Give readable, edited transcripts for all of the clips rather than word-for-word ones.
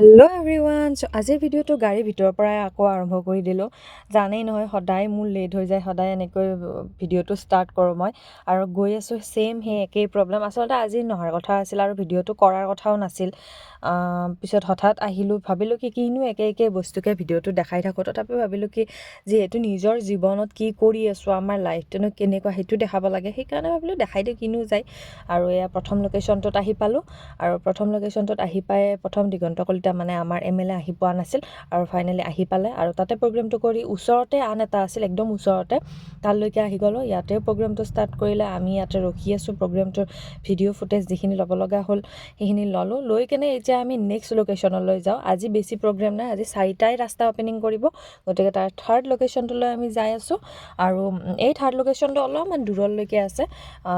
Hello' everyone. চ' আজিৰ ভিডিঅ'টো গাড়ীৰ ভিতৰৰ পৰাই আকৌ আৰম্ভ কৰি দিলোঁ। জানেই নহয়, সদায় মোৰ লেট হৈ যায়, সদায় এনেকৈ ভিডিঅ'টো ষ্টাৰ্ট কৰোঁ মই আৰু গৈ আছোঁ ছেইম সেই একেই প্ৰব্লেম। আচলতে আজি নহাৰ কথা আছিল আৰু ভিডিঅ'টো কৰাৰ কথাও নাছিল। পিছত হঠাৎ আহিলোঁ, ভাবিলোঁ কিনো একে বস্তুকে ভিডিঅ'টো দেখাই থাকোঁ। তথাপিও ভাবিলোঁ যিহেতু নিজৰ জীৱনত কি কৰি আছোঁ, আমাৰ লাইফটোনো কেনেকুৱা সেইটো দেখাব লাগে, সেইকাৰণে ভাবিলোঁ দেখাই দিওঁ, কিনো যায়। আৰু এয়া প্ৰথম লোকেশ্যনটোত আহি পালোঁ আৰু প্ৰথম লোকেশ্যনটোত আহি পাই প্ৰথম দিগন্ত কলিতা মানে আমাৰ MLA আহি পোৱা নাছিল আৰু ফাইনেলি আহি পালে আৰু তাতে প্ৰগ্ৰেমটো কৰি ওচৰতে আন এটা আছিল, একদম ওচৰতে, তালৈকে আহি গ'লোঁ। ইয়াতে প্ৰগ্ৰেমটো ষ্টাৰ্ট কৰিলে, আমি ইয়াতে ৰখি আছোঁ। প্ৰগ্ৰেমটোৰ ভিডিঅ' ফুটেজ যিখিনি ল'ব লগা হ'ল সেইখিনি ল'লোঁ। লৈ কেনে এতিয়া আমি নেক্সট লোকেশ্যনলৈ যাওঁ। আজি বেছি প্ৰগ্ৰেম নাই, আজি 4টাই ৰাস্তা অপেনিং কৰিব, গতিকে তাৰ থাৰ্ড লোকেশ্যনটোলৈ আমি যাই আছোঁ। আৰু এই থাৰ্ড লোকেশ্যনটো অলপমান দূৰলৈকে আছে,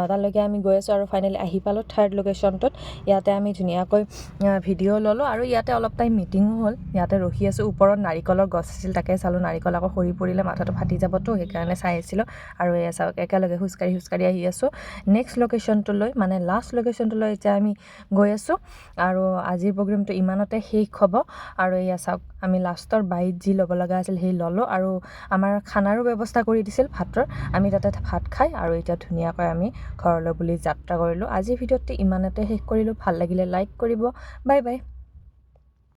তালৈকে আমি গৈ আছোঁ আৰু ফাইনেলি আহি পালোঁ থাৰ্ড লোকেশ্যনটোত। ইয়াতে আমি ধুনীয়াকৈ ভিডিঅ' ল'লোঁ আৰু ইয়াতে অলপ টাইম মিটিঙো হ'ল। ইয়াতে ৰখি আছোঁ, ওপৰত নাৰিকলৰ গছ আছিল, তাকে চালোঁ। নাৰিকল আকৌ সৰি পৰিলে মাথাটো ফাটি যাবতো, সেইকাৰণে চাই আছিলোঁ। আৰু এয়া চাওক, একেলগে খোজকাঢ়ি আহি আছোঁ নেক্সট লোকেশ্যনটোলৈ, মানে লাষ্ট লোকেশ্যনটোলৈ এতিয়া আমি গৈ আছোঁ। আৰু আজিৰ প্ৰগ্ৰেমটো ইমানতে শেষ হ'ব। আৰু এয়া চাওক, আমি লাষ্টৰ বাইট যি ল'ব লগা আছিল সেই ল'লোঁ আৰু আমাৰ খানাৰো ব্যৱস্থা কৰি দিছিল, ভাতৰ। আমি তাতে ভাত খাই আৰু এতিয়া ধুনীয়াকৈ আমি ঘৰলৈ বুলি যাত্ৰা কৰিলোঁ। আজিৰ ভিডিঅ'টো ইমানতে শেষ কৰিলোঁ। ভাল লাগিলে লাইক কৰিব। Bye bye.